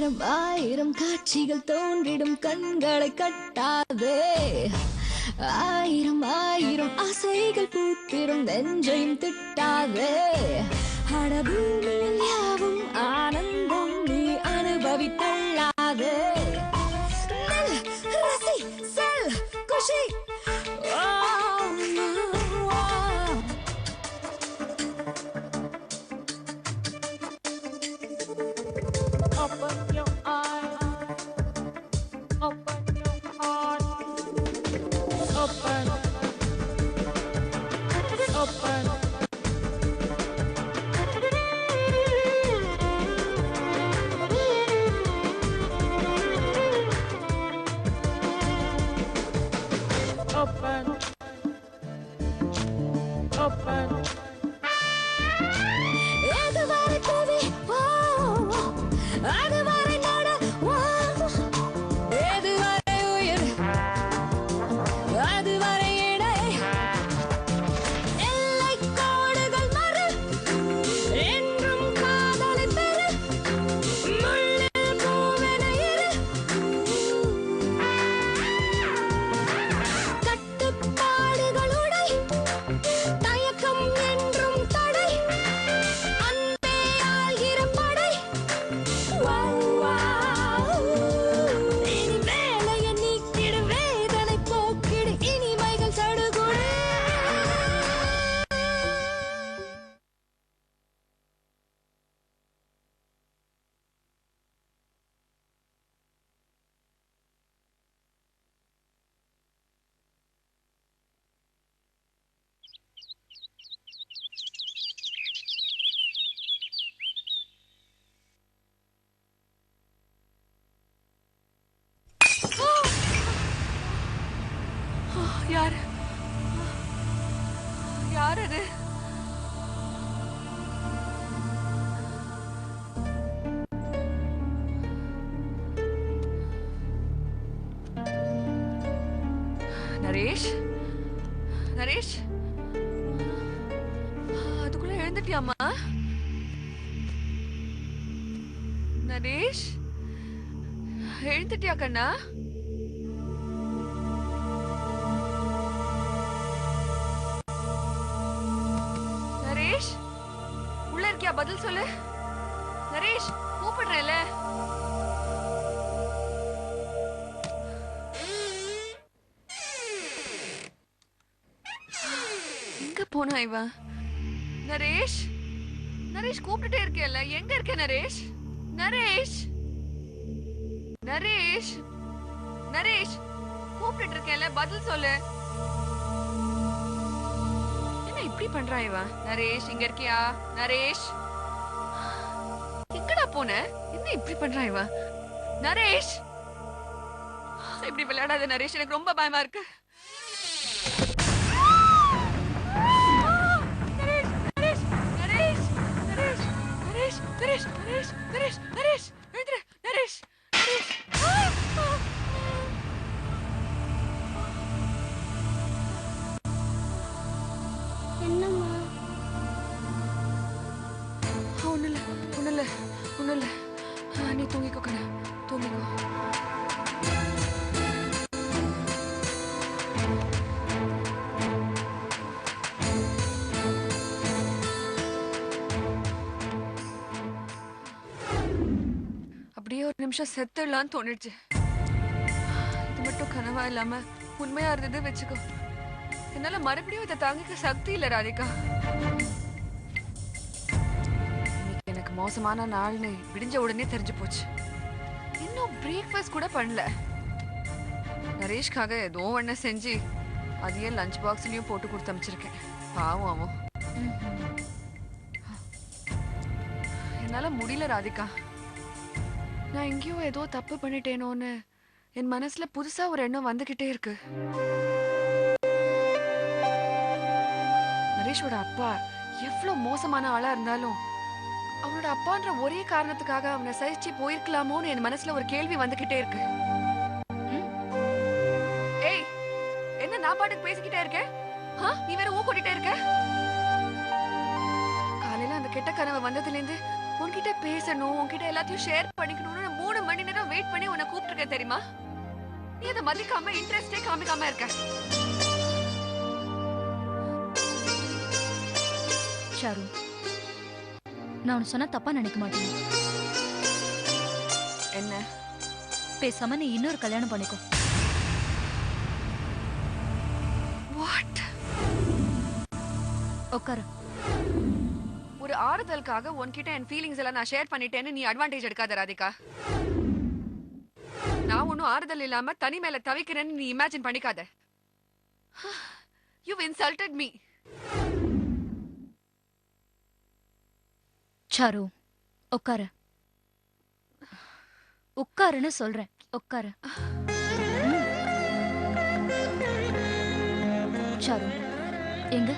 ஆயிரம் ஆயிரம் காட்சிகள் தோன்றிடும் கண்களை கட்டாதே ஆயிரம் ஆயிரம் ஆசைகள் பூத்திடும் நெஞ்சையும் திட்டாதே அடபூமியில் யாவும் ஆனந்தம் நீ அனுபவித்தள்ளாதே ரசி செல் குஷி யார் யார் அது? நரேஷ் நரேஷ் அதுக்குள்ள எழுந்துட்டியாமா? நரேஷ் எழுந்துட்டியா கண்ணா? நரேஷ் உள்ள இருக்கியா? பதில் சொல்லு நரேஷ், கூப்பிடுறேன்ல. எங்க போனா இவன்? நரேஷ் நரேஷ் கூப்பிட்டுட்டே இருக்கேல்ல, எங்க இருக்க நரேஷ்? நரேஷ் நரேஷ் நரேஷ் கூப்பிட்டு இருக்கேன்ல, பதில் சொல்லு. இப்படி பண்றான் இவன். நரேஷ் இங்க இருக்கியா? நரேஷ் எங்கடா போன? என்ன இப்படி பண்றான் இவன்? நரேஷ் இப்படி விளையாடாத நரேஷ், எனக்கு ரொம்ப பயமா இருக்கு. நரேஷ் நரேஷ் நரேஷ் நரேஷ் நரேஷ் நரேஷ் நரேஷ் நரேஷ் நரேஷ் எழுந்திரு நரேஷ் நரேஷ். ஒண்ணுல்ல நீ தூங்கிக்கோ கண்ணா, தூங்கிக்கோ. அப்படியே ஒரு நிமிஷம் செத்துடலான்னு தோணிடுச்சு. இது மட்டும் கனவா இல்லாம உண்மையா இருந்தது வச்சுக்கோ. என்னால மறுபடியும் இதை தாங்கிக்க சக்தி இல்ல ராதிகா. எனக்கு மோசமான நாள்னு விடிஞ்ச உடனே தெரிஞ்சு போச்சு. இன்னும் பிரேக்ஃபாஸ்ட் கூட பண்ணல. நரேஷ்காக ஏதோ ஒண்ணு செஞ்சு அதையே லஞ்ச் பாக்ஸ்லயும் போட்டு கொடுத்து அமைச்சிருக்கேன். பாவம் அவன். என்னால முடியல ராதிகா. நான் எங்கேயோ ஏதோ தப்பு பண்ணிட்டேனோன்னு என் மனசுல புதுசா ஒரு எண்ணம் வந்துகிட்டே இருக்கு. நரேஷோட அப்பா எவ்வளவு மோசமான ஆளா இருந்தாலும் அவனோட அப்பான்ற ஒரே காரணத்துக்காக அவனை சகிச்சு போயிருக்கலாமோன்னு என் மனசுல ஒரு கேள்வி வந்துகிட்டே இருக்கு. ஏய், என்ன நான் பாட்டுக்கு பேசிக்கிட்டே இருக்கேன்? நீ வேற ஊ கூட்டிட்டே இருக்க. காலையில அந்த கெட்ட கனவு வந்ததுல இருந்து உன்கிட்ட பேசணும், உன்கிட்ட எல்லாத்தையும் ஷேர் பண்ணிக்கணும்னு நான் 3 மணி நேரம் வெயிட் பண்ணி உன்னை கூப்பிட்டுருக்கேன் தெரியுமா? நீ அதை மதிக்காம இன்ட்ரெஸ்டே காமிக்காம இருக்க. ஷாரு, நான் உன்னை சொன்னா தப்பா நினைக்க மாட்டேன். என்ன? பேசாம நீ இன்னொரு கல்யாணம் பண்ணிக்கோ. வாட்? உட்காரு. ஒரு ஆறுதலுக்காக உன்கிட்ட என் ஃபீலிங்ஸ் எல்லாம் நான் ஷேர் பண்ணிட்டேன்னு நீ அட்வான்டேஜ் எடுக்காத ராதிகா. நான் ஒன்னும் ஆறுதல் இல்லாம தனி மேல தவிக்கிறேன்னு நீ இமேஜின் பண்ணிக்காத. You've insulted me. சாரு, உட்காரு. உட்காருன்னு சொல்றேன். உட்காரு. சாரு, எங்க